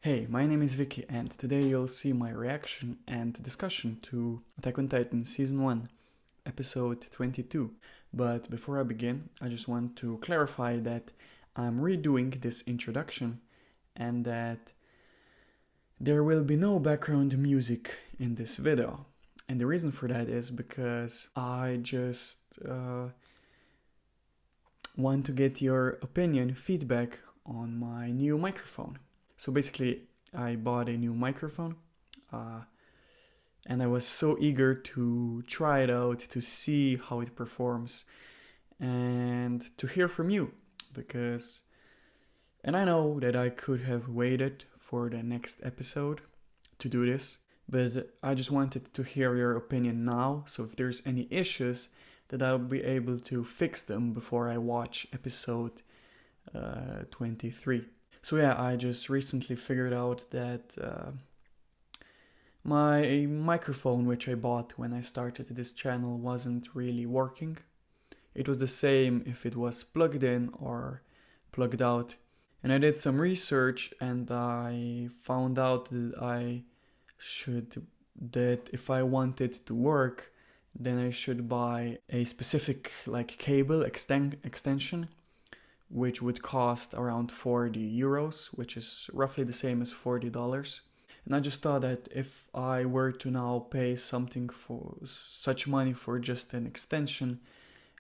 Hey, my name is Vikky, and today you'll see my reaction and discussion to Attack on Titan Season 1, Episode 22. But before I begin, I just want to clarify that I'm redoing this introduction and that there will be no background music in this video. And the reason for that is because I just want to get your opinion, feedback on my new microphone. So basically, I bought a new microphone, and I was so eager to try it out, to see how it performs, and to hear from you, and I know that I could have waited for the next episode to do this, but I just wanted to hear your opinion now, so if there's any issues, that I'll be able to fix them before I watch episode 23. So yeah, I just recently figured out that my microphone, which I bought when I started this channel, wasn't really working. It was the same if it was plugged in or plugged out. And I did some research and I found out that if I want it to work, then I should buy a specific cable extension, which would cost around 40 euros, which is roughly the same as $40. And I just thought that if I were to now pay something for such money for just an extension,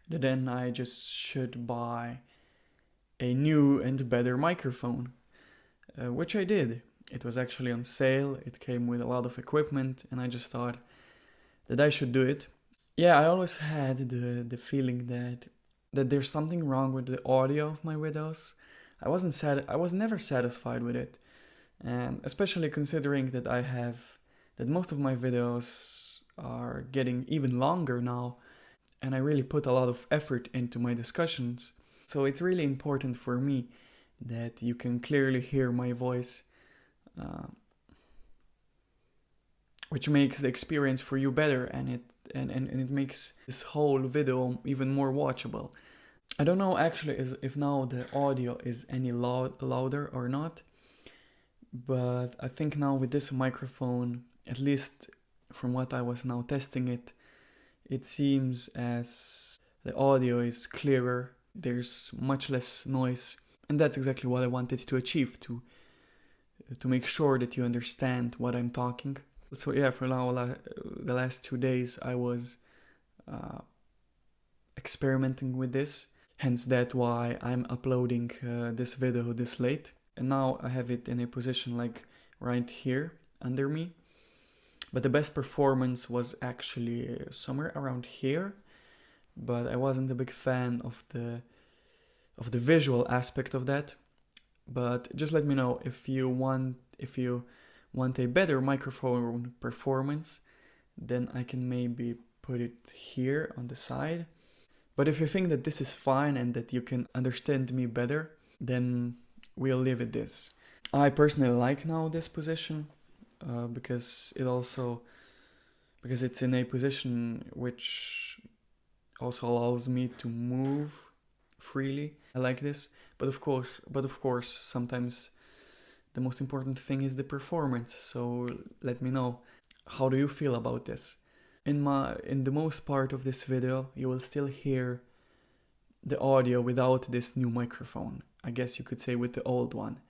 then I just should buy a new and better microphone, which I did. It was actually on sale, it came with a lot of equipment, and I just thought that I should do it. Yeah, I always had the feeling that there's something wrong with the audio of my videos. I was never satisfied with it, and especially considering that most of my videos are getting even longer now, and I really put a lot of effort into my discussions. So it's really important for me that you can clearly hear my voice, which makes the experience for you better, and it makes this whole video even more watchable. I don't know actually if now the audio is any louder or not, but I think now with this microphone, at least from what I was now testing it, it seems as the audio is clearer, there's much less noise, and that's exactly what I wanted to achieve, to make sure that you understand what I'm talking. So yeah, for now, the last 2 days I was experimenting with this, hence that's why I'm uploading this video this late. And now I have it in a position like right here under me. But the best performance was actually somewhere around here, but I wasn't a big fan of the visual aspect of that. But just let me know if you want a better microphone performance, then I can maybe put it here on the side. But if you think that this is fine and that you can understand me better, then we'll leave it this. I personally like now this position because it's in a position which also allows me to move freely. I like this, but of course sometimes the most important thing is the performance. So let me know, how do you feel about this? In the most part of this video, you will still hear the audio without this new microphone. I guess you could say with the old one.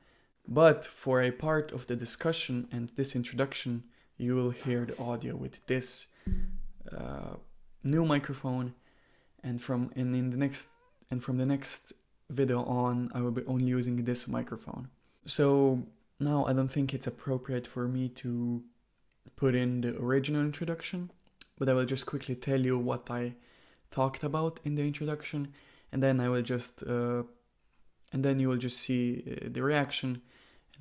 But for a part of the discussion and this introduction, you will hear the audio with this new microphone, and from the next video on, I will be only using this microphone. So now I don't think it's appropriate for me to put in the original introduction, but I will just quickly tell you what I talked about in the introduction, and then you will just see the reaction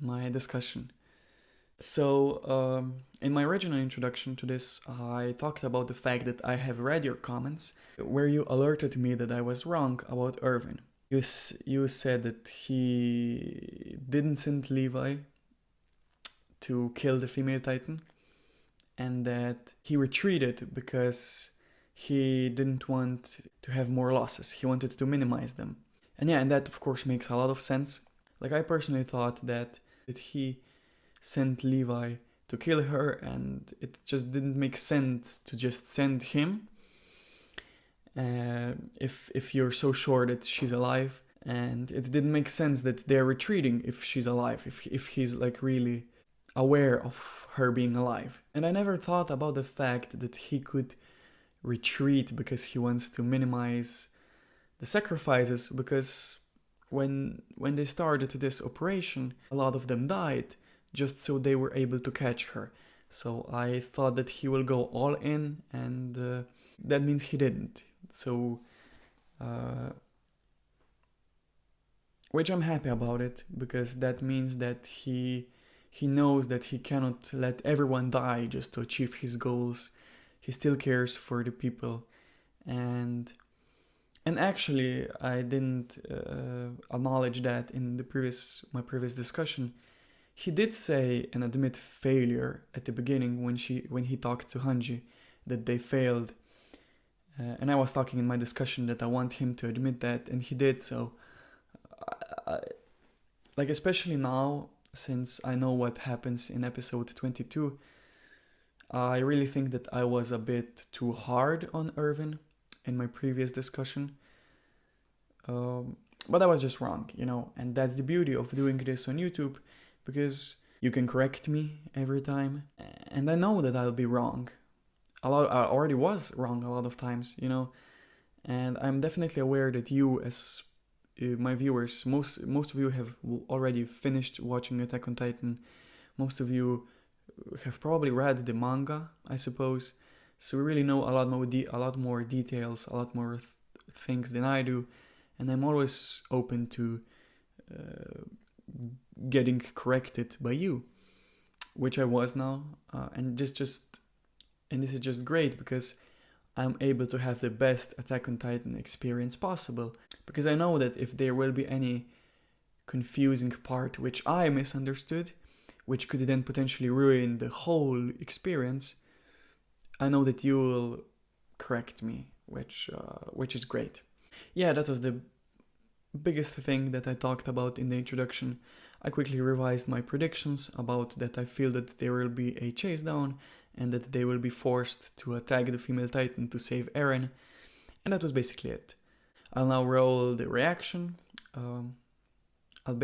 in my discussion. So in my original introduction to this, I talked about the fact that I have read your comments where you alerted me that I was wrong about Irvin. You said that he didn't send Levi to kill the female Titan, and that he retreated because he didn't want to have more losses. He wanted to minimize them. And yeah, and that of course makes a lot of sense. Like, I personally thought that he sent Levi to kill her, and it just didn't make sense to just send him if you're so sure that she's alive. And it didn't make sense that they're retreating if she's alive, if he's like really aware of her being alive. And I never thought about the fact that he could retreat because he wants to minimize the sacrifices, because when they started this operation, a lot of them died just so they were able to catch her. So I thought that he will go all in, and that means he didn't. So which I'm happy about it, because that means that he knows that he cannot let everyone die just to achieve his goals. He still cares for the people. And actually, I didn't acknowledge that in my previous discussion. He did say and admit failure at the beginning when he talked to Hanji, that they failed. And I was talking in my discussion that I want him to admit that, and he did. So, like, especially now, since I know what happens in episode 22, I really think that I was a bit too hard on Irvin in my previous discussion. But I was just wrong, and that's the beauty of doing this on YouTube, because you can correct me every time, and I know that I'll be wrong. I already was wrong a lot of times, and I'm definitely aware that you, as my viewers, most of you have already finished watching Attack on Titan. Most of you have probably read the manga, I suppose, so we really know a lot more details, a lot more things than I do, and I'm always open to getting corrected by you, which I was now, and this is just great, because I'm able to have the best Attack on Titan experience possible, because I know that if there will be any confusing part which I misunderstood, which could then potentially ruin the whole experience, I know that you will correct me, which is great. Yeah, that was the biggest thing that I talked about in the introduction. I quickly revised my predictions about that. I feel that there will be a chase down, and that they will be forced to attack the female titan to save Eren, and that was basically it. I'll now roll the reaction. You'll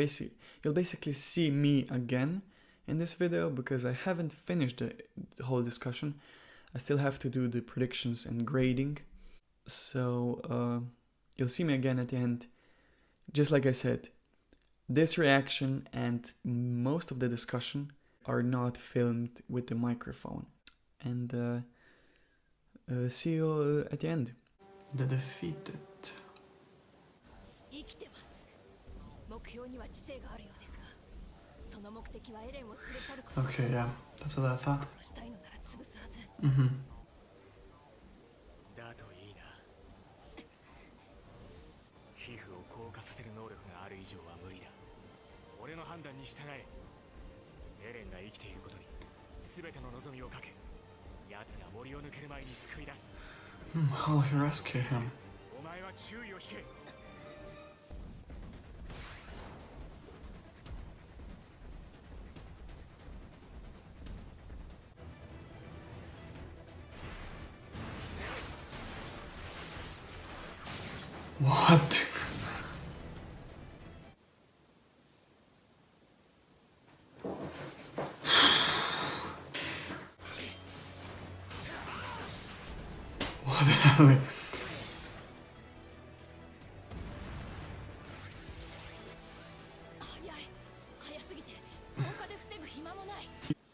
basically see me again in this video, because I haven't finished the whole discussion. I still have to do the predictions and grading, so you'll see me again at the end. Just like I said, this reaction and most of the discussion are not filmed with the microphone. And see you at the end. The defeated. Okay, yeah, that's what I thought. Mm-hmm. 俺の判断に従え。エレンが生きていることに全ての望みをかけ、奴が森を抜ける前に救い出す。I'll rescue him. お前は注意を引け。What? What the hell?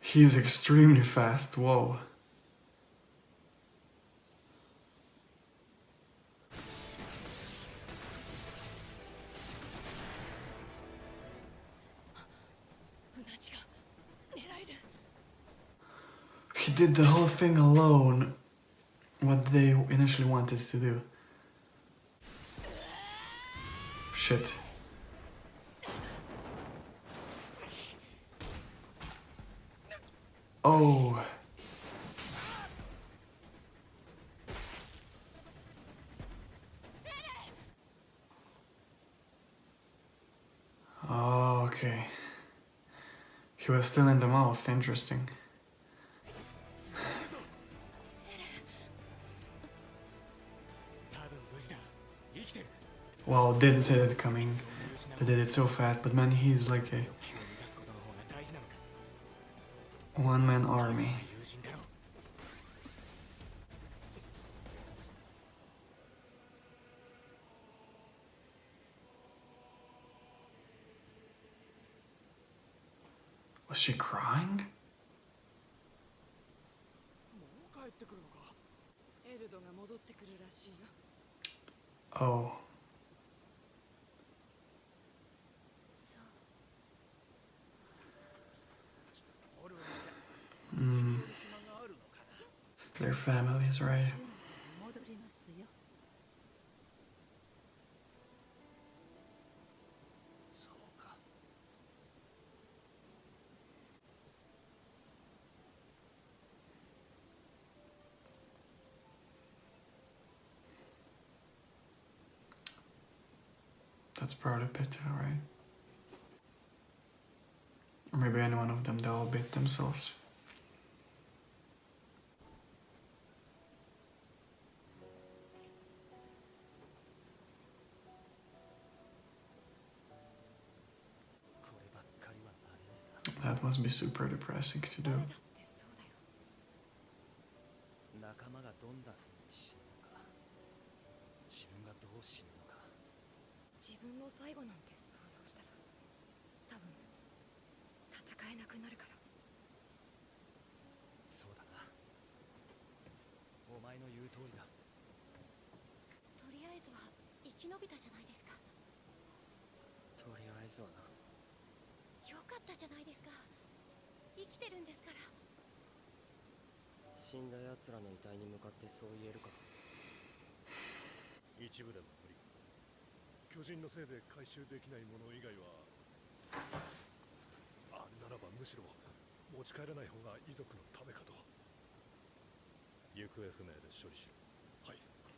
He's extremely fast, whoa. He did the whole thing alone, what they initially wanted to do. Shit. Oh. Oh, okay. He was still in the mouth, interesting. Wow, didn't see that coming. They did it so fast, but man, he's like a one-man army. Was she crying? Oh. Their families, right? That's probably bitter, right? Or maybe any one of them, they all bit themselves. That must be super depressing to do.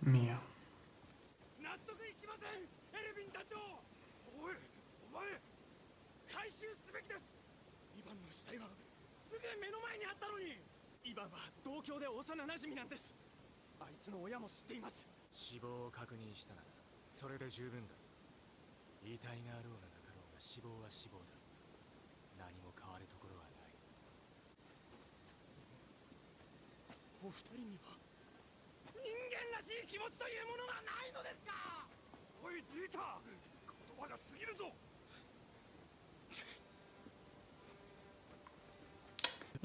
Mia.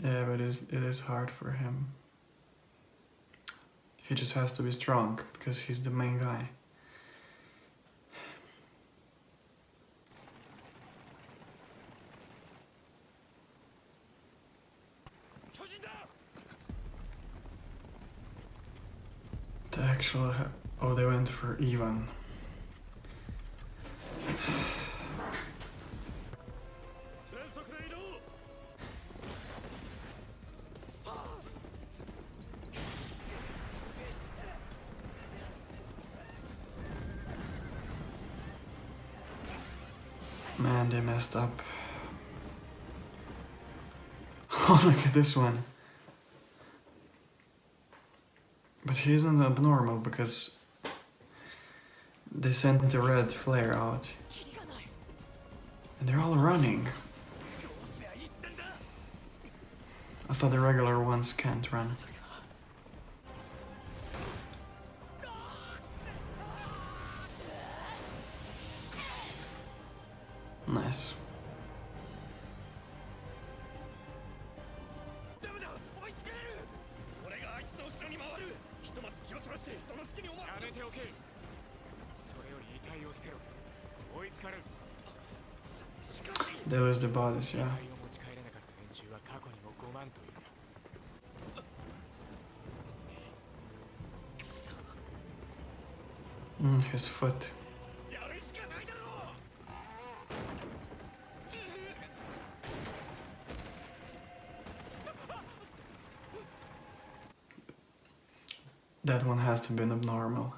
Yeah, but it is hard for him. He just has to be strong, because he's the main guy. The actual... Oh, they went for Ivan. Man, they messed up. Oh, look at this one. But he isn't abnormal because they sent the red flare out. And they're all running. I thought the regular ones can't run. Nice. They lose the bodies, yeah. His foot. That one has to be abnormal.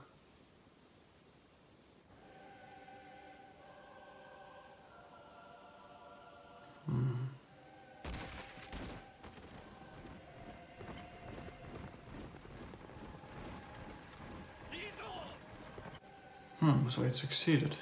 So it succeeded.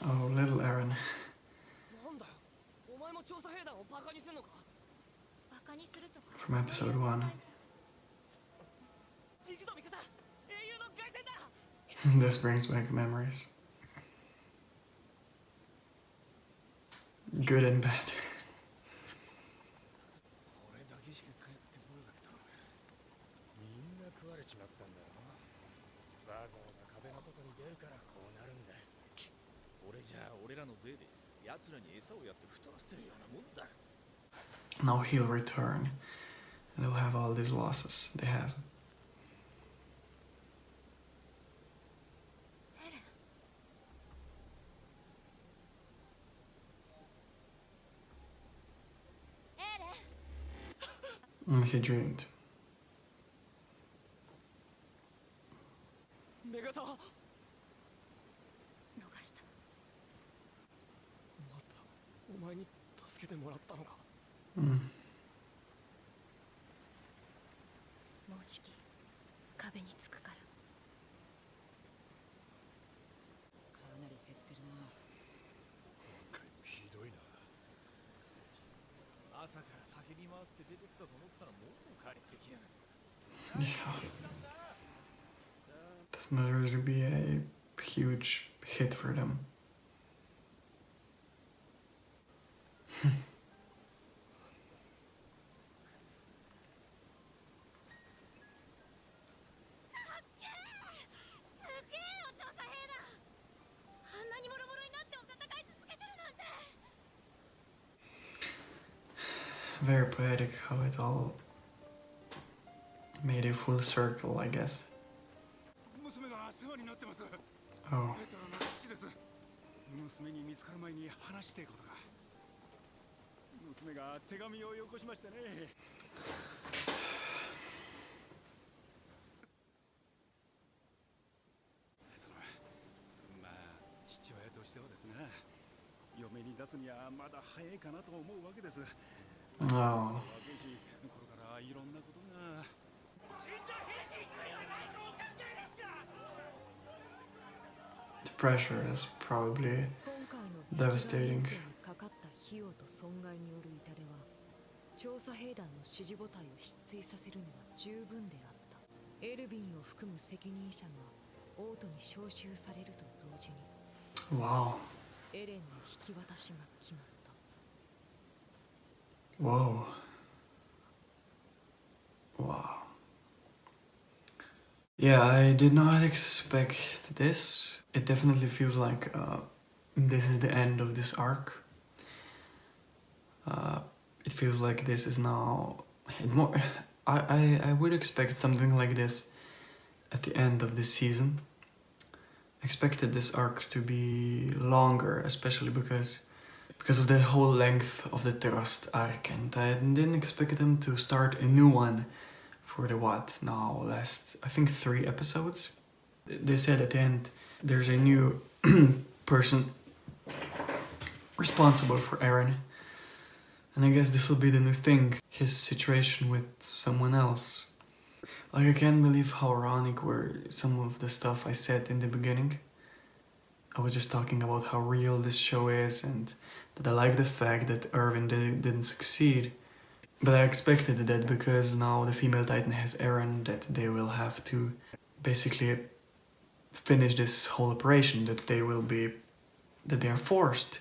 Oh, little Eren. From episode 1. This brings back memories. Good and bad. Now he'll return, and he'll have all these losses they have. He dreamed. Yeah. This must be a huge hit for them. Very poetic how it all made a full circle, I guess. Oh. Oh. The pressure is probably devastating. Wow. Whoa. Wow. Yeah, I did not expect this. It definitely feels like this is the end of this arc. It feels like this is now more. I would expect something like this at the end of this season. I expected this arc to be longer, especially because of the whole length of the Trust arc, and I didn't expect them to start a new one for the last, I think 3 episodes. They said at the end there's a new person responsible for Eren, and I guess this will be the new thing, his situation with someone else. Like, I can't believe how ironic were some of the stuff I said in the beginning. I was just talking about how real this show is and that I like the fact that Irvin didn't succeed. But I expected that because now the female Titan has Eren, that they will have to basically finish this whole operation, that they are forced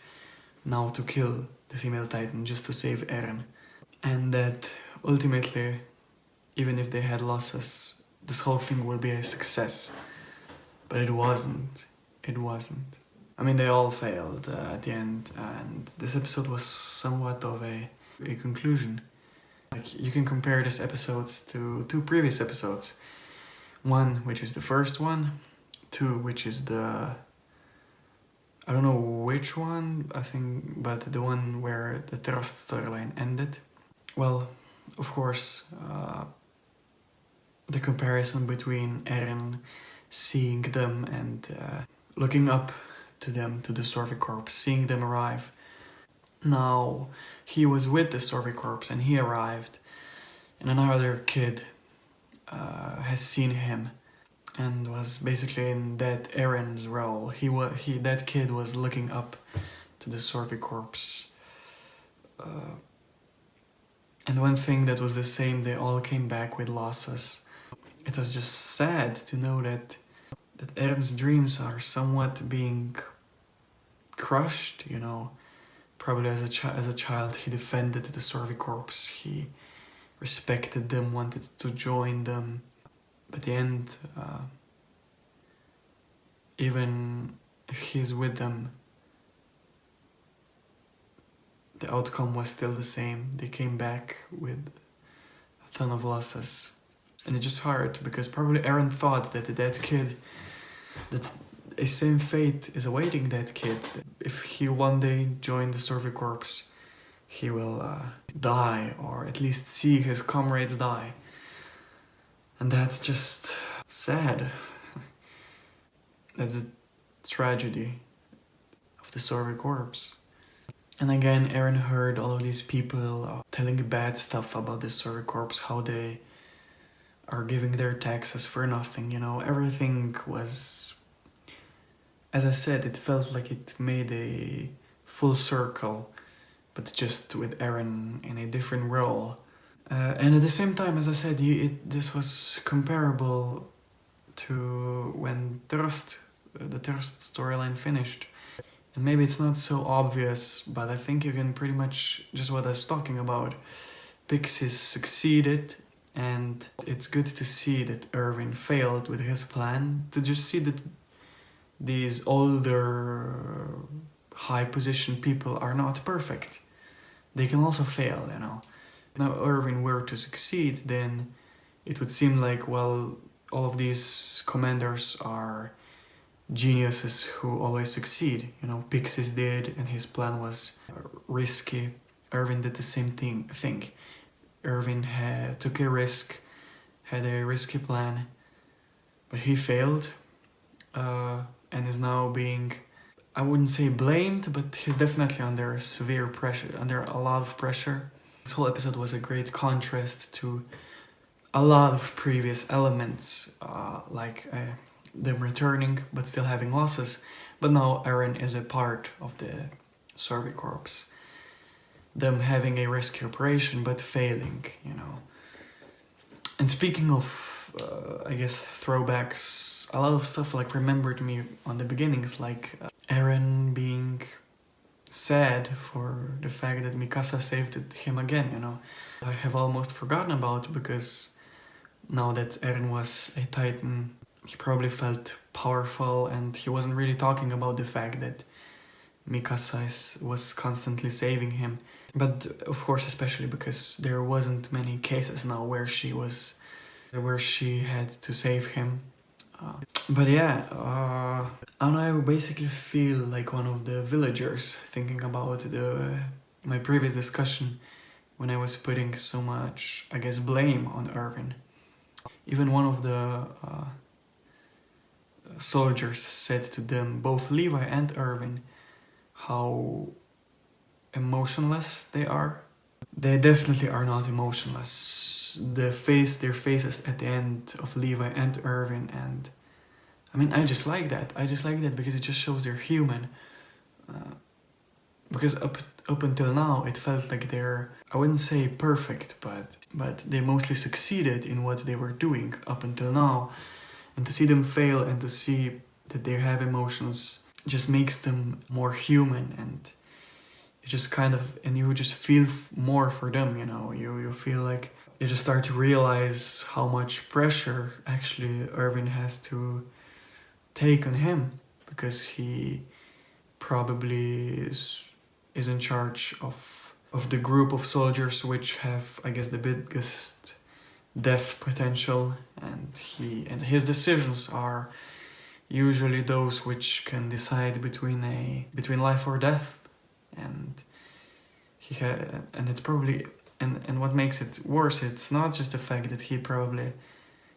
now to kill the female Titan just to save Eren. And that ultimately, even if they had losses, this whole thing would be a success. But it wasn't. It wasn't. I mean, they all failed at the end, and this episode was somewhat of a conclusion. Like, you can compare this episode to 2 previous episodes. 1, which is the first one. 2, which is the... I don't know which one, I think, but the one where the trust storyline ended. Well, of course, the comparison between Eren seeing them and looking up to them, to the Survey Corps, seeing them arrive. Now, he was with the Survey Corps and he arrived, and another kid has seen him and was basically in that Eren's role. That kid was looking up to the Survey Corps. And one thing that was the same, they all came back with losses. It was just sad to know that Eren's dreams are somewhat being crushed, you know. Probably as a child he defended the Survey Corps, he respected them, wanted to join them. But at the end, even if he's with them, the outcome was still the same. They came back with a ton of losses. And it's just hard, because probably Eren thought that that a same fate is awaiting that kid. If he one day joined the Survey Corps, he will die, or at least see his comrades die. And that's just sad. That's a tragedy of the Survey Corps. And again, Eren heard all of these people telling bad stuff about the Survey Corps, how they are giving their taxes for nothing, you know. Everything was... As I said, it felt like it made a full circle, but just with Eren in a different role. And at the same time, as I said, this was comparable to when the Thirst storyline finished. And maybe it's not so obvious, but I think you can pretty much, just what I was talking about, Pixies succeeded, and it's good to see that Irvin failed with his plan, to just see that these older, high-positioned people are not perfect. They can also fail, you know. Now Irvin were to succeed, then it would seem like, well, all of these commanders are geniuses who always succeed. You know, Pixies did, and his plan was risky. Irvin did the same thing. Irvin took a risk, had a risky plan, but he failed, and is now being, I wouldn't say blamed, but he's definitely under severe pressure, under a lot of pressure. This whole episode was a great contrast to a lot of previous elements, like them returning but still having losses, but now Eren is a part of the Survey Corps. Them having a risky operation but failing, you know. And speaking of, I guess, throwbacks, a lot of stuff like remembered me on the beginnings, like Eren being sad for the fact that Mikasa saved him again, you know. I have almost forgotten about, because now that Eren was a Titan, he probably felt powerful, and he wasn't really talking about the fact that Mikasa was constantly saving him. But of course, especially because there wasn't many cases now where she had to save him. But yeah, and I basically feel like one of the villagers, thinking about my previous discussion when I was putting so much, I guess, blame on Irvin. Even one of the soldiers said to them, both Levi and Irvin, how emotionless they are. They definitely are not emotionless. Their faces at the end of Levi and Irvin, and I mean, I just like that. I just like that because it just shows they're human. Because up until now, it felt like they're, I wouldn't say perfect, but they mostly succeeded in what they were doing up until now. And to see them fail and to see that they have emotions just makes them more human, and it just kind of, and you just feel more for them, you know. You feel like you just start to realize how much pressure actually Irvin has to take on him, because he probably is in charge of the group of soldiers which have, I guess, the biggest death potential, and his decisions are usually those which can decide between life or death, and and it's probably and what makes it worse, it's not just the fact that he probably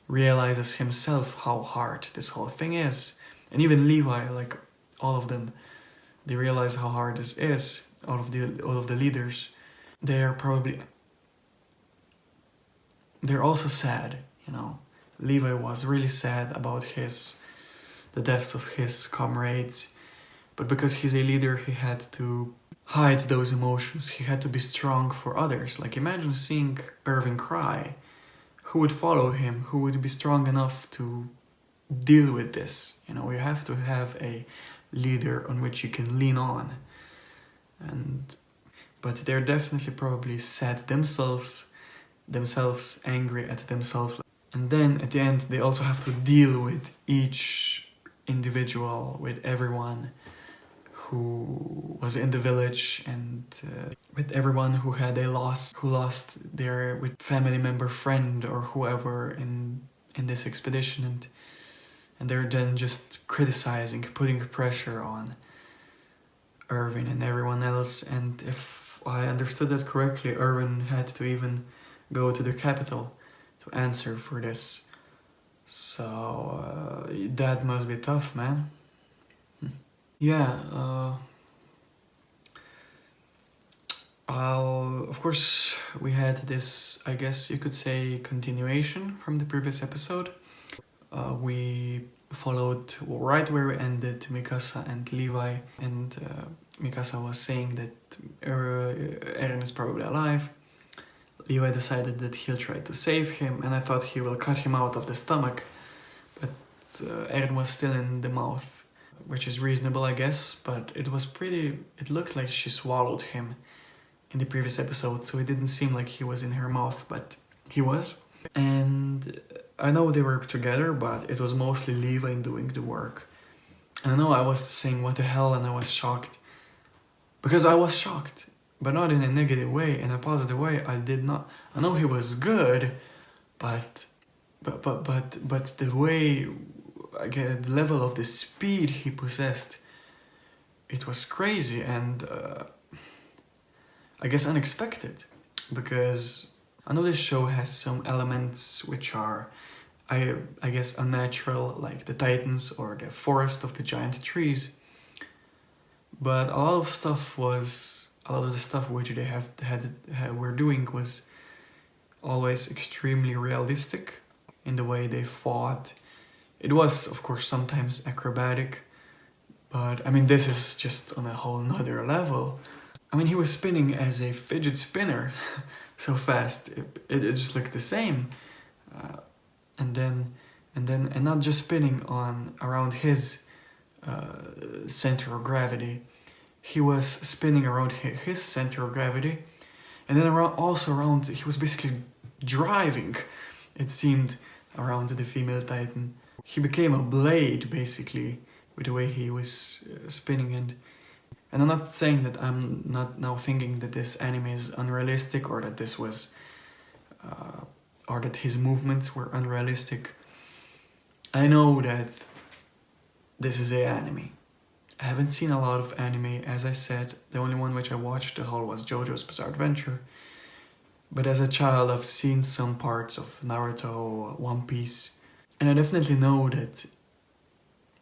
realizes himself how hard this whole thing is, and even Levi, like all of them, they realize how hard this is. All of the leaders, they're also sad, you know. Levi was really sad about the deaths of his comrades, but because he's a leader, he had to hide those emotions. He had to be strong for others. Like, imagine seeing Irving cry. Who would follow him? Who would be strong enough to deal with this? You know, you have to have a leader on which you can lean on. But they're definitely probably sad themselves, angry at themselves. And then at the end, they also have to deal with each individual, with everyone who was in the village, and with everyone who had who lost their family member, friend, or whoever in this expedition, and they're then just criticizing, putting pressure on Irvin and everyone else. And if I understood that correctly, Irvin had to even go to the capital to answer for this. So that must be tough, man. Yeah, of course, we had this, I guess you could say, continuation from the previous episode. We followed right where we ended, Mikasa and Levi, and Mikasa was saying that Eren is probably alive. Levi decided that he'll try to save him, and I thought he will cut him out of the stomach, but Eren was still in the mouth, which is reasonable, I guess, but it looked like she swallowed him in the previous episode, so it didn't seem like he was in her mouth, but he was. And I know they were together, but it was mostly Levi doing the work. And I know I was saying what the hell, and I was shocked. Because I was shocked, but not in a negative way, in a positive way. I know he was good, but the way, again, the level of the speed he possessed, it was crazy, and I guess unexpected, because I know this show has some elements which are, I guess, unnatural, like the Titans or the forest of the giant trees. But a lot of the stuff which they were doing was always extremely realistic in the way they fought. It was, of course, sometimes acrobatic, but I mean, this is just on a whole nother level. I mean, he was spinning as a fidget spinner so fast. It just looked the same. And not just spinning around his center of gravity. He was spinning around his center of gravity, and then around, he was basically driving, it seemed, around the female Titan. He became a blade, basically, with the way he was spinning. And I'm not saying that I'm not now thinking that this anime is unrealistic, or that this was, or that his movements were unrealistic. I know that this is an anime. I haven't seen a lot of anime, as I said. The only one which I watched the whole was JoJo's Bizarre Adventure. But as a child, I've seen some parts of Naruto, One Piece, and I definitely know that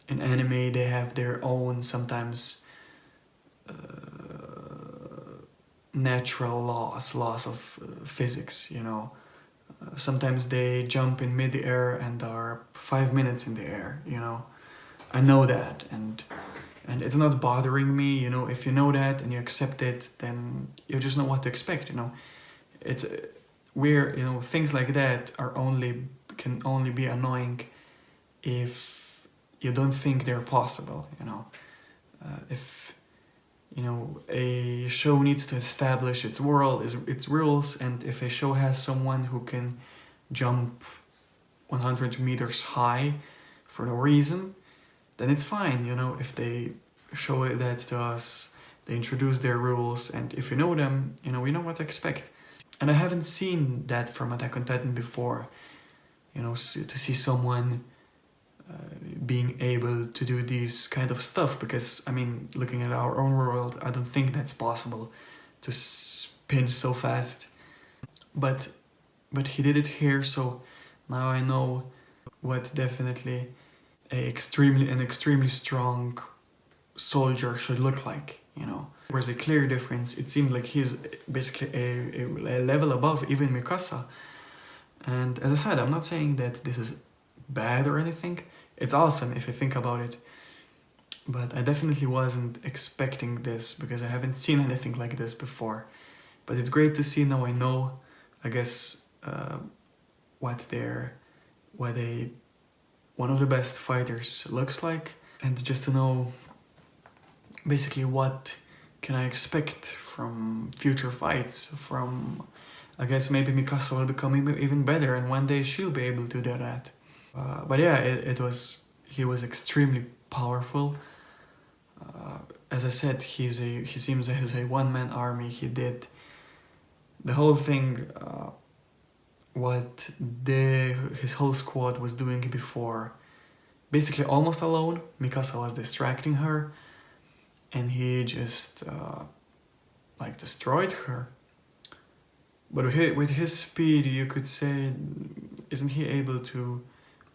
in anime they have their own, sometimes natural laws of physics, you know. Sometimes they jump in mid-air and are 5 minutes in the air, you know. I know that, and it's not bothering me, you know. If you know that and you accept it, then you just know what to expect, you know. It's where, you know, things like that can only be annoying if you don't think they're possible, you know. If you know, a show needs to establish its world, its rules, and if a show has someone who can jump 100 meters high for no reason, then it's fine, you know, if they show that to us, they introduce their rules, and if you know them, you know, we know what to expect. And I haven't seen that from Attack on Titan before, you know, to see someone being able to do this kind of stuff, because, I mean, looking at our own world, I don't think that's possible to spin so fast. But he did it here, so now I know what definitely an extremely strong soldier should look like, you know. There was a clear difference. It seemed like he's basically a level above even Mikasa. And as I said, I'm not saying that this is bad or anything. It's awesome if you think about it. But I definitely wasn't expecting this because I haven't seen anything like this before. But it's great to see now. I know, I guess, what one of the best fighters looks like, and just to know basically what can I expect from future fights, from, I guess maybe Mikasa will become even better and one day she'll be able to do that. But yeah, he was extremely powerful. As I said, he seems to have a one-man army. He did the whole thing, what his whole squad was doing before, basically almost alone. Mikasa was distracting her, and he just like destroyed her. But with his speed, you could say, isn't he able to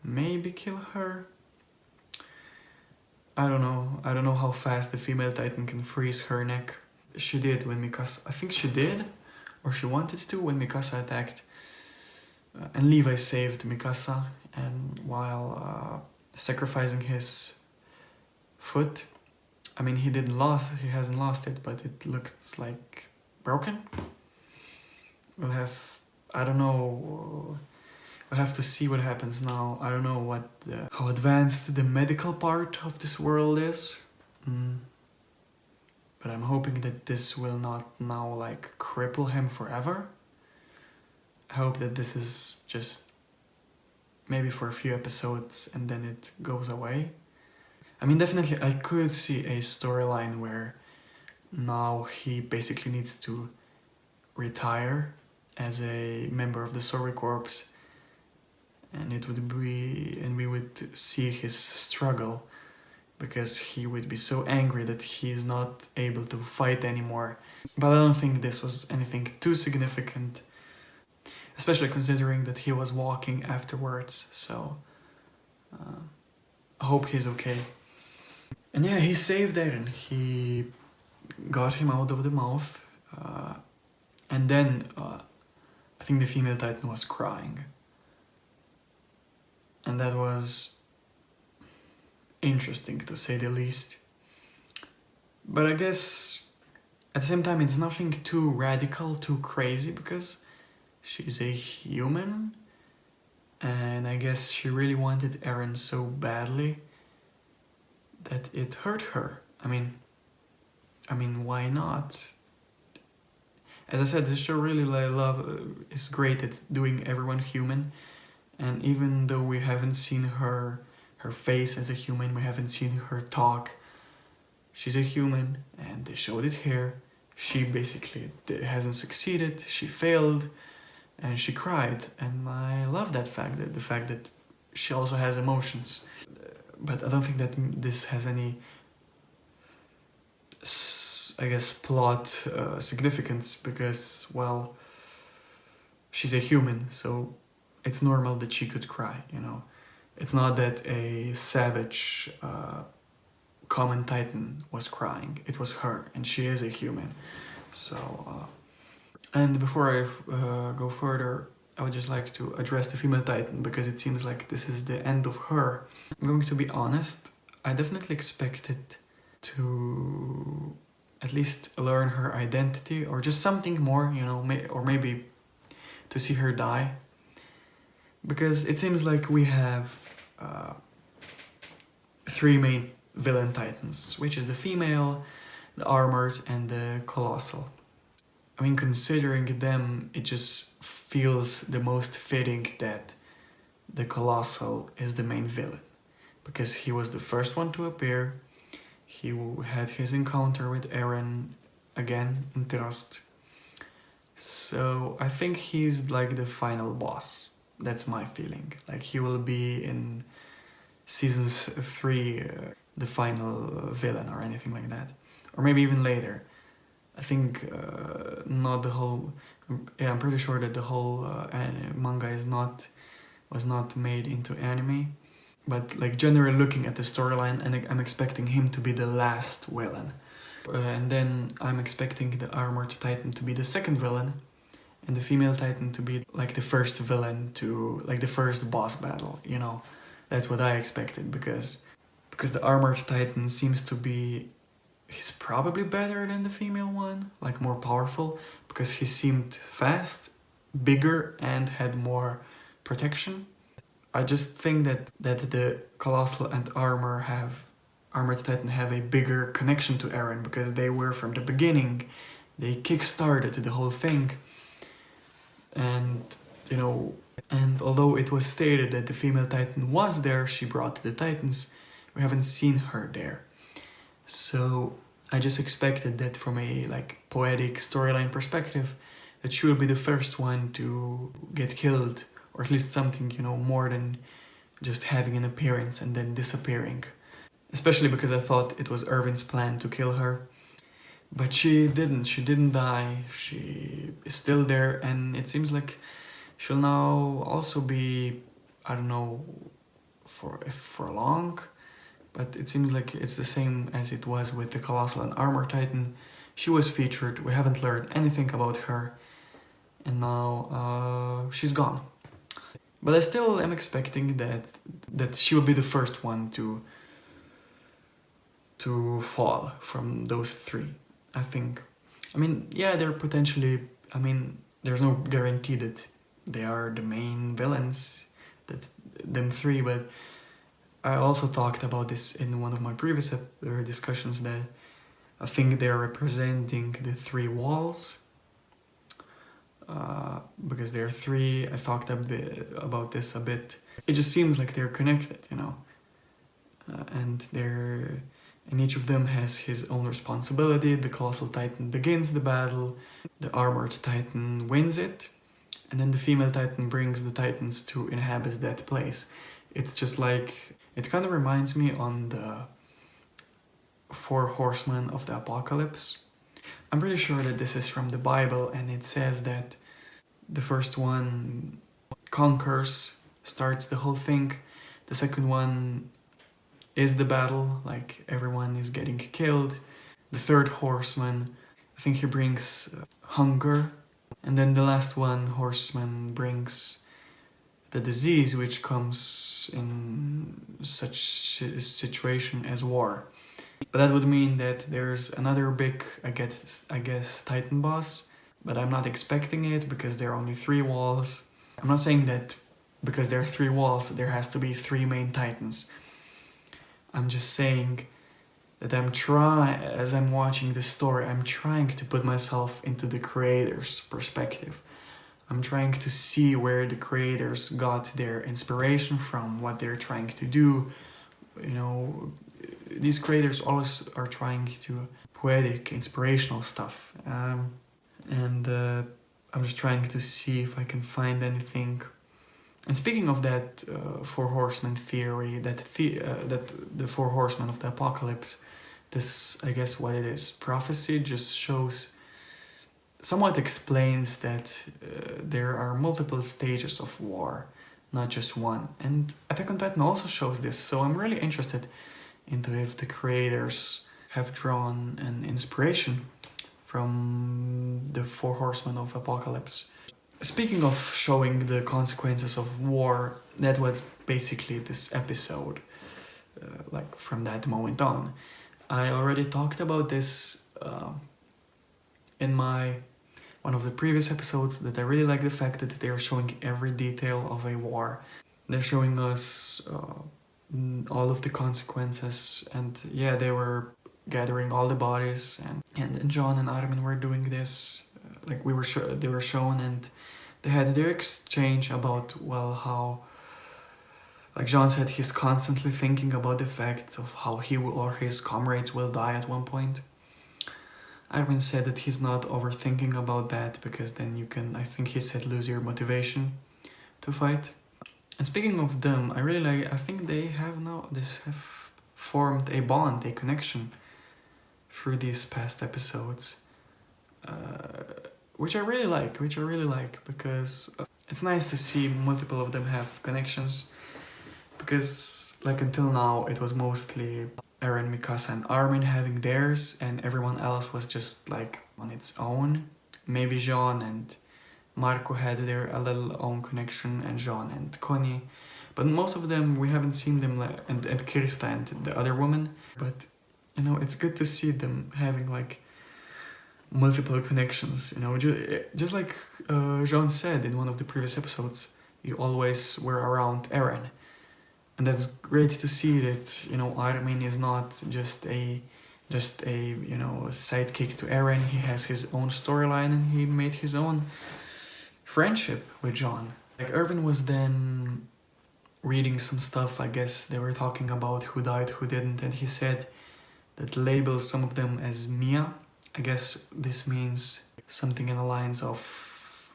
maybe kill her? I don't know how fast the female titan can freeze her neck. She did when Mikasa, I think she did, or she wanted to when Mikasa attacked. And Levi saved Mikasa, and while sacrificing his foot, I mean, he hasn't lost it, but it looks like broken. I don't know, we'll have to see what happens now. I don't know how advanced the medical part of this world is. But I'm hoping that this will not now like cripple him forever. I hope that this is just maybe for a few episodes and then it goes away. I mean, definitely I could see a storyline where now he basically needs to retire as a member of the Sorry Corps, and we would see his struggle, because he would be so angry that he is not able to fight anymore. But I don't think this was anything too significant, especially considering that he was walking afterwards, so I hope he's okay. And yeah, he saved Eren. He got him out of the mouth, and then I think the female titan was crying. And that was interesting, to say the least. But I guess at the same time it's nothing too radical, too crazy, because she's a human, and I guess she really wanted Eren so badly that it hurt her. I mean, why not? As I said, this show really is great at doing everyone human, and even though we haven't seen her face as a human, we haven't seen her talk, she's a human, and they showed it here. She basically hasn't succeeded, she failed, and she cried, and I love the fact that she also has emotions. But I don't think that this has any, I guess, plot significance, because, well, she's a human, so it's normal that she could cry, you know. It's not that a savage common titan was crying, it was her, and she is a human. So, and before I go further, I would just like to address the female titan, because it seems like this is the end of her. I'm going to be honest, I definitely expected to at least learn her identity, or just something more, you know, or maybe to see her die. Because it seems like we have three main villain titans, which is the female, the Armored and the Colossal. I mean, considering them, it just feels the most fitting that the Colossal is the main villain. Because he was the first one to appear, he had his encounter with Eren again in Trust. So I think he's like the final boss. That's my feeling. Like he will be in season 3 the final villain or anything like that. Or maybe even later. I think not the whole... Yeah, I'm pretty sure that the whole manga was not made into anime. But like generally looking at the storyline, and I'm expecting him to be the last villain. And then I'm expecting the Armored Titan to be the second villain, and the female Titan to be like the first villain to like the first boss battle, you know. That's what I expected, because the Armored Titan seems to be... He's probably better than the female one, like more powerful, because he seemed fast, bigger, and had more protection. I just think that the Colossal and Armored Titan have a bigger connection to Eren, because they were from the beginning. They kickstarted the whole thing. And, you know, and although it was stated that the female Titan was there, she brought the Titans, we haven't seen her there. So I just expected that from a like poetic storyline perspective, that she will be the first one to get killed, or at least something, you know, more than just having an appearance and then disappearing. Especially because I thought it was Irvin's plan to kill her. But she didn't die, she is still there, and it seems like she'll now also be, I don't know for long, but it seems like it's the same as it was with the Colossal and Armored Titan. She was featured, we haven't learned anything about her, and now she's gone. But I still am expecting that she will be the first one to fall from those 3, I think. I mean, yeah, they're potentially... I mean, there's no guarantee that they are the main villains, that them 3, but I also talked about this in one of my previous discussions, that I think they're representing the 3 walls. Because there are 3, I talked about this a bit. It just seems like they're connected, you know. And each of them has his own responsibility. The Colossal Titan begins the battle, the Armored Titan wins it, and then the female Titan brings the Titans to inhabit that place. It's just like... It kind of reminds me on the 4 Horsemen of the Apocalypse. I'm pretty sure that this is from the Bible, and it says that the first one conquers, starts the whole thing. The second one is the battle, like everyone is getting killed. The third horseman, I think he brings hunger. And then the last horseman brings the disease, which comes in such a situation as war. But that would mean that there's another big, I guess, Titan boss, but I'm not expecting it because there are only 3 walls. I'm not saying that because there are 3 walls, there has to be 3 main Titans. I'm just saying that as I'm watching this story, I'm trying to put myself into the creator's perspective. I'm trying to see where the creators got their inspiration from, what they're trying to do. You know, these creators always are trying to poetic, inspirational stuff. And I'm just trying to see if I can find anything. And speaking of that 4 Horsemen theory, that the 4 Horsemen of the Apocalypse, this, I guess what it is, prophecy, just somewhat explains that there are multiple stages of war, not just one. And Attack on Titan also shows this, so I'm really interested into if the creators have drawn an inspiration from the 4 Horsemen of Apocalypse. Speaking of showing the consequences of war, that was basically this episode, like from that moment on. I already talked about this in one of the previous episodes, that I really like the fact that they are showing every detail of a war. They're showing us all of the consequences, and yeah, they were gathering all the bodies, and John and Armin were doing this, like they were shown, and they had their exchange about, well, how, like John said, he's constantly thinking about the fact of how he or his comrades will die at one point. Armin said that he's not overthinking about that, because then you can, I think he said, lose your motivation to fight. And speaking of them, I think they have formed a bond, a connection through these past episodes, which I really like, because it's nice to see multiple of them have connections, because like until now it was mostly Eren, Mikasa and Armin having theirs, and everyone else was just like on its own. Maybe Jean and Marco had their a little own connection, and Jean and Connie, but most of them we haven't seen them, and Kirsta and the other woman. But you know, it's good to see them having like multiple connections. You know, just like Jean said in one of the previous episodes, you always were around Eren, and that's great to see that, you know, Armin is not just a you know, sidekick to Eren. He has his own storyline, and he made his own friendship with John. Like Irvin was then reading some stuff, I guess they were talking about who died, who didn't, and he said that labels some of them as Mia. I guess this means something in the lines of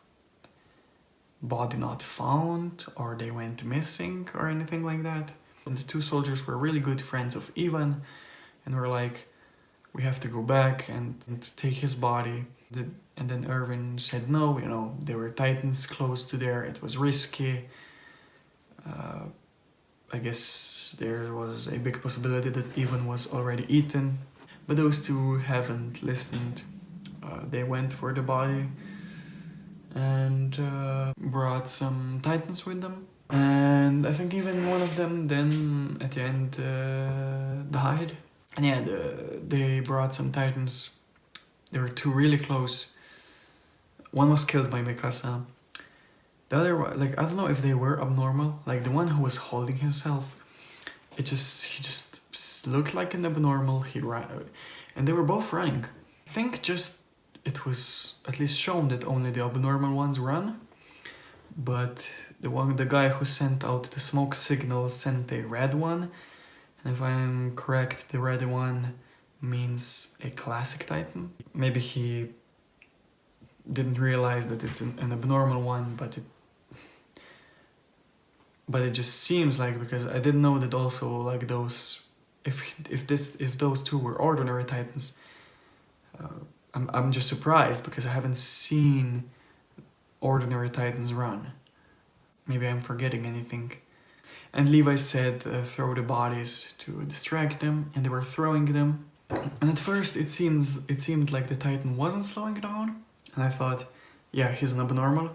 body not found, or they went missing, or anything like that. And the two soldiers were really good friends of Ivan, and were like, we have to go back and take his body. And then Irvin said no, you know, there were titans close to there, it was risky. I guess there was a big possibility that Ivan was already eaten. But those two haven't listened. They went for the body and brought some titans with them. And I think even one of them then at the end died. And yeah, they brought some titans. They were two really close. One was killed by Mikasa. The other one, like, I don't know if they were abnormal. Like the one who was holding himself, he just looked like an abnormal. He ran, and they were both running. I think just it was at least shown that only the abnormal ones run. But the guy who sent out the smoke signal sent a red one. And if I'm correct, the red one means a classic titan. Maybe he didn't realize that it's an abnormal one, but it just seems like, because I didn't know that also, like, those, if those two were ordinary titans, I'm just surprised, because I haven't seen ordinary titans run. Maybe I'm forgetting anything. And Levi said throw the bodies to distract them, and they were throwing them. And at first it seemed like the titan wasn't slowing down, and I thought, yeah, he's an abnormal.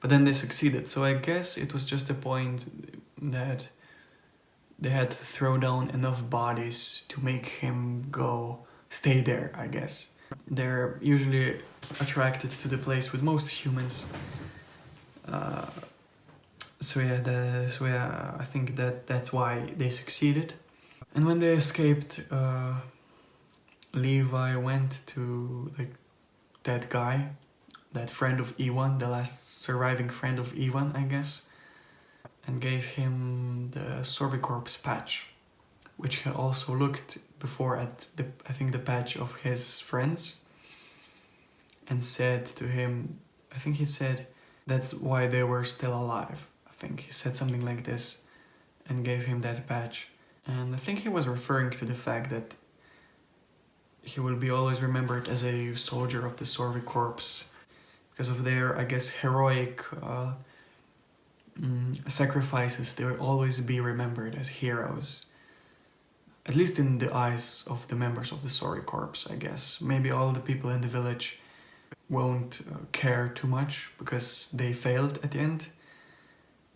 But then they succeeded, so I guess it was just a point that they had to throw down enough bodies to make him stay there, I guess. They're usually attracted to the place with most humans. So yeah, I think that's why they succeeded. And when they escaped, Levi went to like that guy, that friend of Ivan, the last surviving friend of Ivan, I guess, and gave him the Sorvicorp's patch, which he also looked before at the patch of his friends, and said to him, I think he said that's why they were still alive. I think he said something like this, and gave him that patch. And I think he was referring to the fact that he will be always remembered as a soldier of the Sorvicorps, because of their, I guess, heroic sacrifices. They will always be remembered as heroes. At least in the eyes of the members of the Sorvicorps, I guess. Maybe all the people in the village won't care too much, because they failed at the end.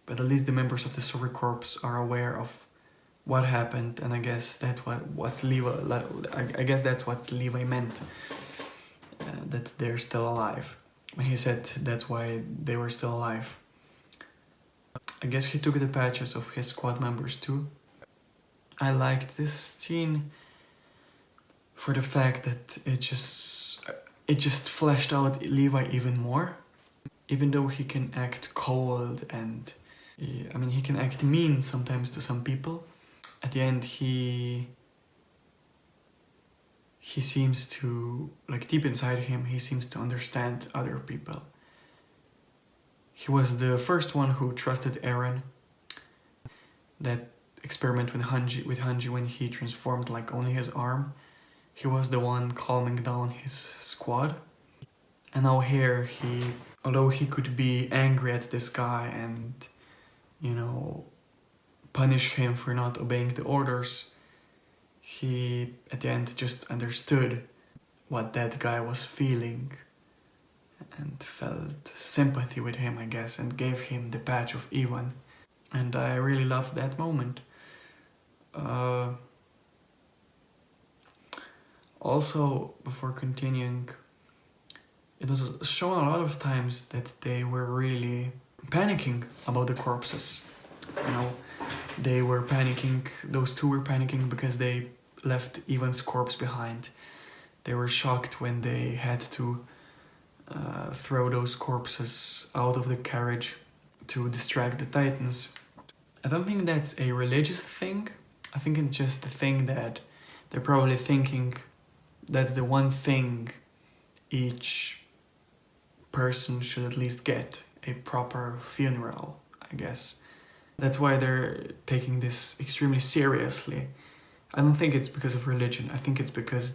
But at least the members of the Sorvicorps are aware of what happened, and I guess that's what's Levi. I guess that's what Levi meant, that they're still alive. When he said that's why they were still alive. I guess he took the patches of his squad members too. I liked this scene. for the fact that it just fleshed out Levi even more. Even though he can act cold and he can act mean sometimes to some people, at the end he seems to, like, deep inside him, he seems to understand other people. He was the first one who trusted Eren. That experiment with Hanji when he transformed like only his arm, he was the one calming down his squad. And now here although he could be angry at this guy and, punish him for not obeying the orders, he at the end just understood what that guy was feeling and felt sympathy with him, I guess, and gave him the patch of Ivan. And I really loved that moment. Also, before continuing, it was shown a lot of times that they were really panicking about the corpses. They were panicking, those two were panicking because they left Ivan's corpse behind. They were shocked when they had to throw those corpses out of the carriage to distract the Titans. I don't think that's a religious thing. I think it's just a thing that they're probably thinking that's the one thing each person should at least get, a proper funeral, I guess. That's why they're taking this extremely seriously. I don't think it's because of religion. I think it's because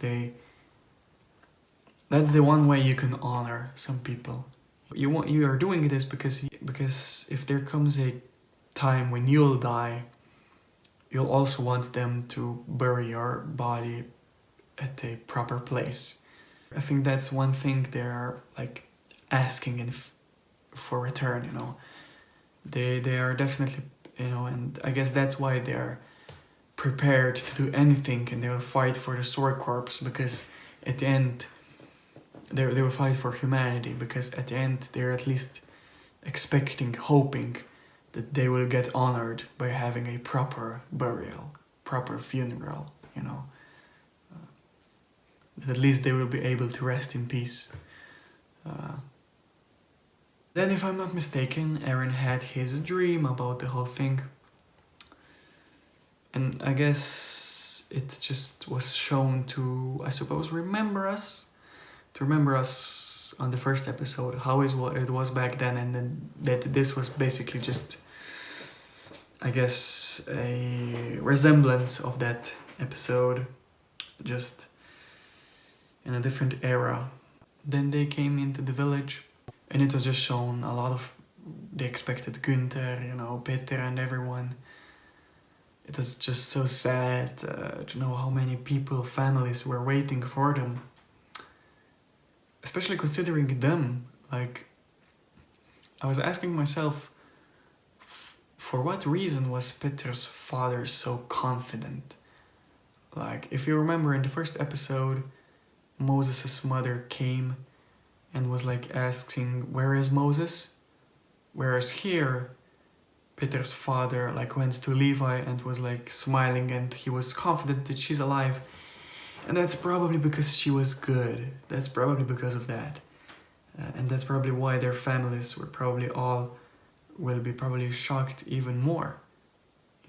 that's the one way you can honor some people. You are doing this because if there comes a time when you'll die, you'll also want them to bury your body at a proper place. I think that's one thing they're like asking for return, They are definitely, and I guess that's why they're prepared to do anything and they'll fight for the Sword Corps, because at the end they will fight for humanity, because at the end they're at least expecting, hoping that they will get honored by having a proper burial, proper funeral, that at least they will be able to rest in peace. Then, if I'm not mistaken, Eren had his dream about the whole thing. And I guess it just was shown to, I suppose, remember us on the first episode, how it was back then, and then that this was basically just, I guess, a resemblance of that episode, just in a different era. Then they came into the village, and it was just shown a lot of the expected Günther, Peter and everyone. It was just so sad to know how many people, families were waiting for them. Especially considering them, like, I was asking myself, for what reason was Peter's father so confident? Like, if you remember in the first episode, Moses' mother came and was like asking, where is Moses? Whereas here, Peter's father like went to Levi and was like smiling, and he was confident that she's alive. And that's probably because she was good. That's probably because of that. And that's probably why their families will be probably shocked even more.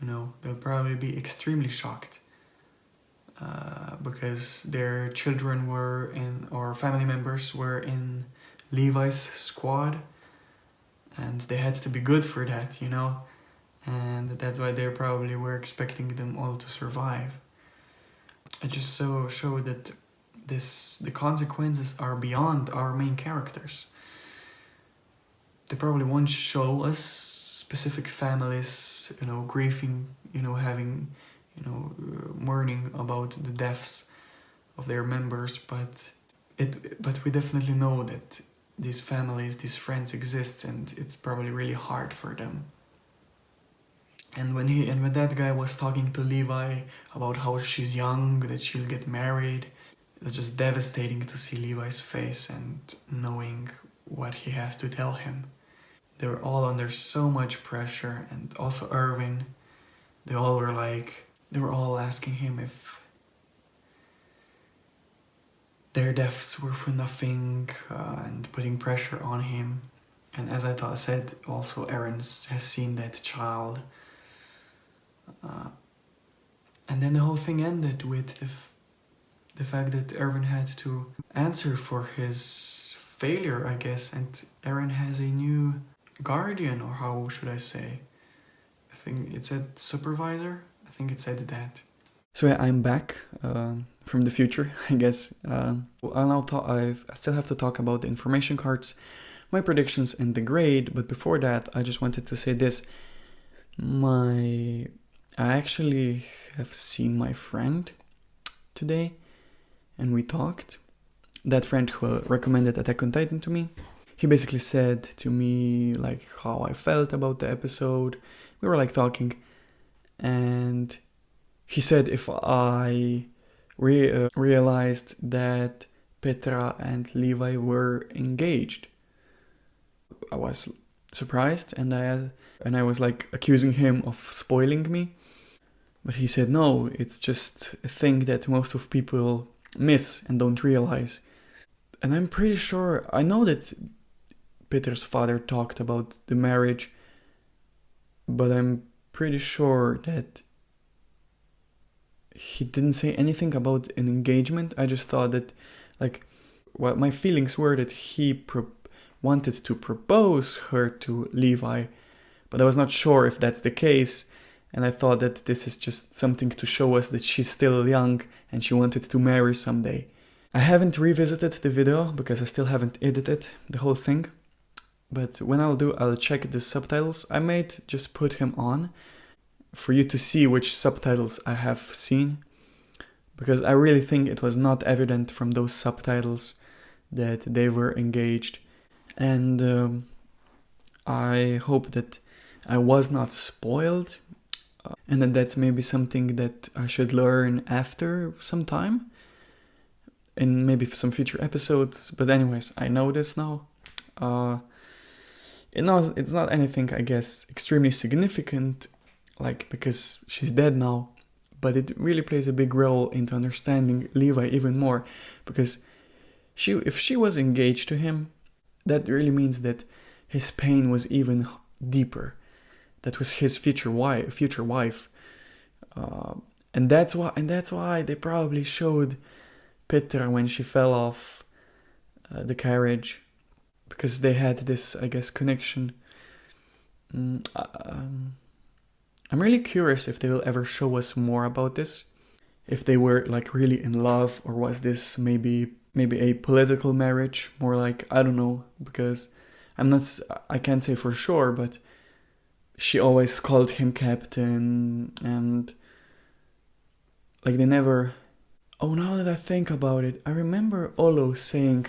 They'll probably be extremely shocked. Because their children or family members were in Levi's squad, and they had to be good for that, and that's why they probably were expecting them all to survive. It just showed that the consequences are beyond our main characters. They probably won't show us specific families, grieving, having, mourning about the deaths of their members, but we definitely know that these families, these friends exist, and it's probably really hard for them. And when that guy was talking to Levi about how she's young, that she'll get married, it was just devastating to see Levi's face and knowing what he has to tell him. They were all under so much pressure, and also Irvin, they were all asking him their deaths were for nothing, and putting pressure on him. And as I said, also Eren has seen that child. And then the whole thing ended with the fact that Eren had to answer for his failure, I guess, and Eren has a new guardian, or how should I say? I think it said supervisor? I think it said that. So yeah, I'm back from the future, I guess. I still have to talk about the information cards, my predictions and the grade, but before that I just wanted to say this. I actually have seen my friend today, and we talked. That friend who recommended Attack on Titan to me, he basically said to me like how I felt about the episode. We were like talking, and he said if I realized that Petra and Levi were engaged. I was surprised, and I was like accusing him of spoiling me. But he said no, it's just a thing that most of people miss and don't realize. And I'm pretty sure, I know that Peter's father talked about the marriage, but I'm pretty sure that he didn't say anything about an engagement. I just thought that, like, what my feelings were that he wanted to propose her to Levi, but I was not sure if that's the case, and I thought that this is just something to show us that she's still young and she wanted to marry someday. I haven't revisited the video because I still haven't edited the whole thing, but when I'll check the subtitles. I might just put him on for you to see which subtitles I have seen, because I really think it was not evident from those subtitles that they were engaged, and I hope that I was not spoiled, and that's maybe something that I should learn after some time, in maybe some future episodes. But anyways, I know this now. It's not anything, I guess, extremely significant, like because she's dead now, but it really plays a big role into understanding Levi even more, because if she was engaged to him, that really means that his pain was even deeper. That was his future wife, and that's why they probably showed Petra when she fell off the carriage, because they had this, I guess, connection. I'm really curious if they will ever show us more about this, if they were like really in love, or was this maybe a political marriage, more like, I don't know, because I can't say for sure, but she always called him captain, and like they never. Oh, now that I think about it, I remember Olo saying,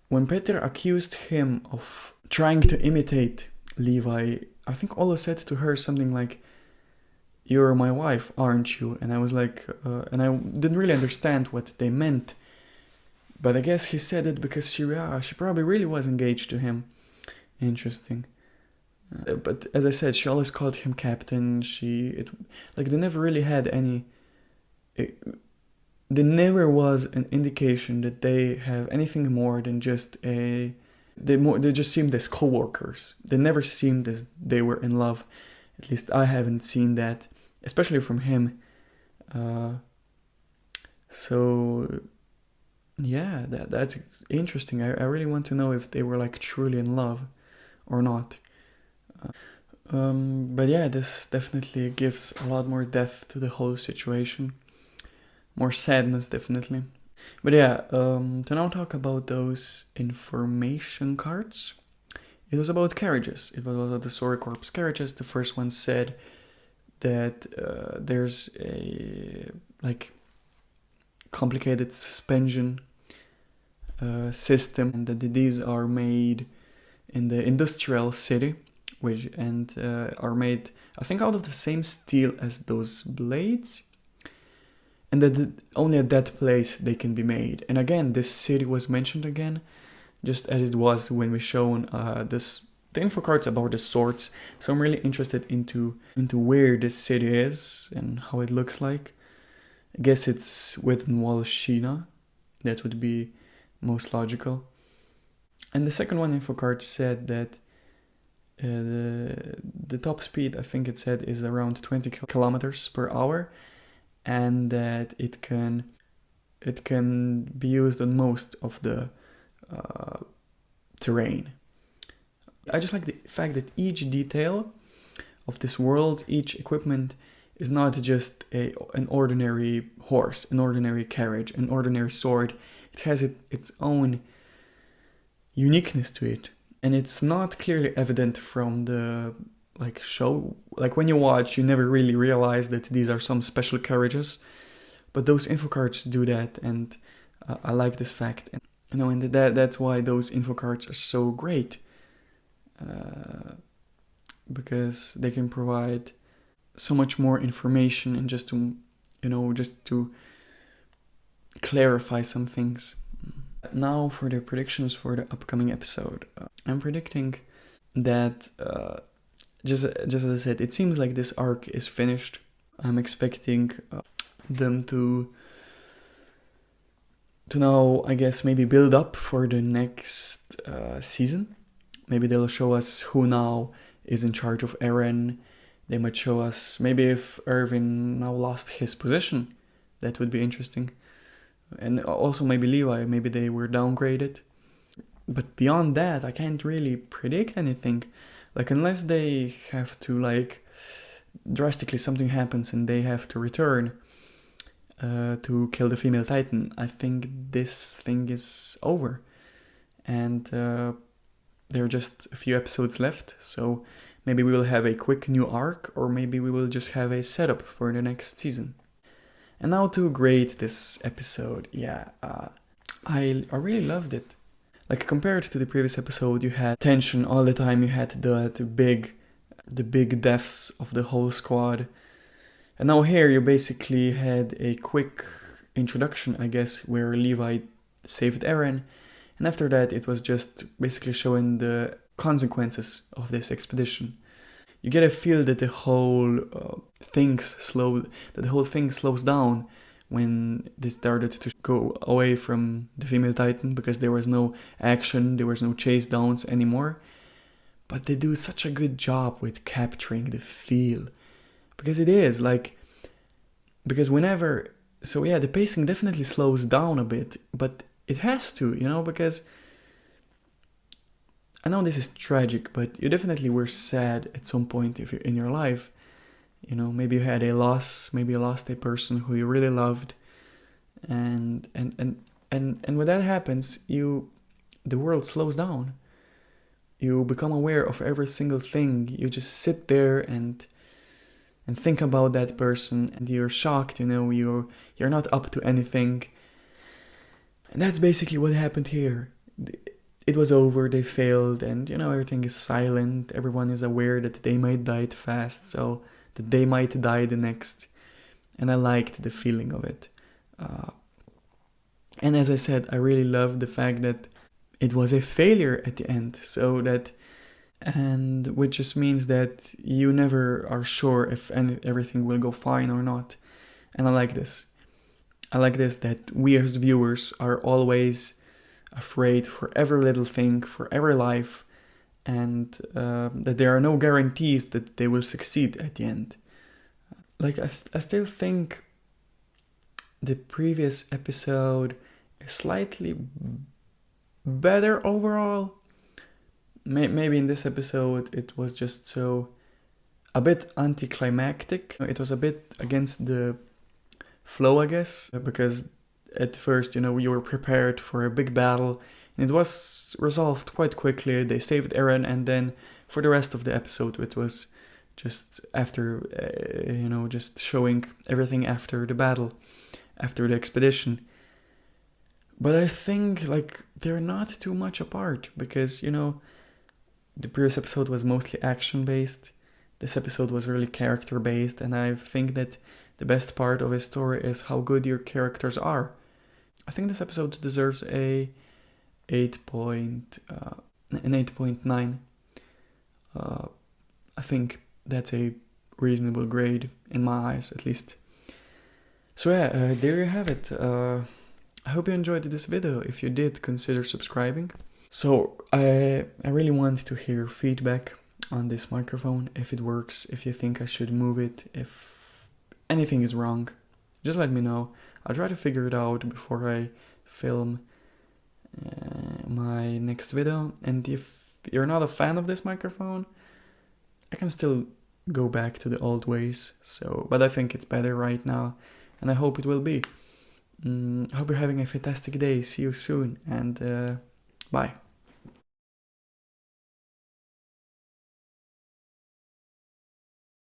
when Peter accused him of trying to imitate Levi, I think Olo said to her something like, "You're my wife, aren't you?" And I was like, and I didn't really understand what they meant, but I guess he said it because she probably really was engaged to him. Interesting. But as I said, she always called him captain. They never really had any. There never was an indication that they have anything more than just they just seemed as co-workers. They never seemed as they were in love. At least I haven't seen that, especially from him. So yeah, that's interesting. I really want to know if they were like truly in love or not. But yeah, this definitely gives a lot more depth to the whole situation. More sadness, definitely. But yeah, to now talk about those information cards. It was about carriages. It was about the Sora Corps carriages. The first one said that there's a like complicated suspension system, and that these are made in the industrial city, and are made, I think, out of the same steel as those blades, and that only at that place they can be made. And again, this city was mentioned again, just as it was when we shown the info cards about the swords. So I'm really interested into where this city is and how it looks like. I guess it's within Wallachina, That would be most logical. And the second one info card said that the top speed, I think it said, is around 20 kilometers per hour, and that it can be used on most of the terrain. I just like the fact that each detail of this world, each equipment, is not just an ordinary horse, an ordinary carriage, an ordinary sword. It has its own uniqueness to it, and it's not clearly evident from the show. Like when you watch, you never really realize that these are some special carriages, but those info cards do that, and I like this fact. And that's why those info cards are so great, because they can provide so much more information and just to clarify some things. Now for the predictions for the upcoming episode. I'm predicting that, just as I said, it seems like this arc is finished. I'm expecting them to now, I guess, maybe build up for the next season. Maybe they'll show us who now is in charge of Eren. They might show us maybe if Irvin now lost his position. That would be interesting. And also maybe Levi, maybe they were downgraded. But beyond that, I can't really predict anything. Like, unless they have to, drastically something happens and they have to return to kill the female titan, I think this thing is over. And there are just a few episodes left, so maybe we will have a quick new arc, or maybe we will just have a setup for the next season. And now to grade this episode. Yeah, I really loved it. Like, compared to the previous episode, you had tension all the time, you had the big deaths of the whole squad. And now here you basically had a quick introduction, I guess, where Levi saved Eren. And after that, it was just basically showing the consequences of this expedition. You get a feel that the whole thing slows down when they started to go away from the female titan, because there was no action, there was no chase downs anymore. But they do such a good job with capturing the feel, because it is because whenever, so yeah, the pacing definitely slows down a bit, but it has to, because I know this is tragic, but you definitely were sad at some point if you're in your life. Maybe you had a loss, maybe you lost a person who you really loved, and when that happens, the world slows down. You become aware of every single thing. You just sit there and think about that person, and you're shocked. You're not up to anything. And that's basically what happened here. It was over, they failed, and everything is silent. Everyone is aware that they might die fast, so that they might die the next. And I liked the feeling of it. And as I said, I really loved the fact that it was a failure at the end, which just means that you never are sure if everything will go fine or not. And I like this. I like this, that we as viewers are always afraid for every little thing, for every life, and that there are no guarantees that they will succeed at the end. I still think the previous episode is slightly better overall. Maybe in this episode it was just a bit anticlimactic. It was a bit against the flow, I guess, because at first, you were prepared for a big battle, and it was resolved quite quickly. They saved Eren, and then for the rest of the episode, it was just after, just showing everything after the battle, after the expedition. But I think, they're not too much apart, because, the previous episode was mostly action-based. This episode was really character-based, and I think that the best part of a story is how good your characters are. I think this episode deserves an 8.9. I think that's a reasonable grade in my eyes, at least. So yeah, there you have it. I hope you enjoyed this video. If you did, consider subscribing. So I really want to hear feedback on this microphone, if it works, if you think I should move it, if anything is wrong, just let me know. I'll try to figure it out before I film my next video. And if you're not a fan of this microphone, I can still go back to the old ways. But I think it's better right now, and I hope it will be. I hope you're having a fantastic day. See you soon, and bye.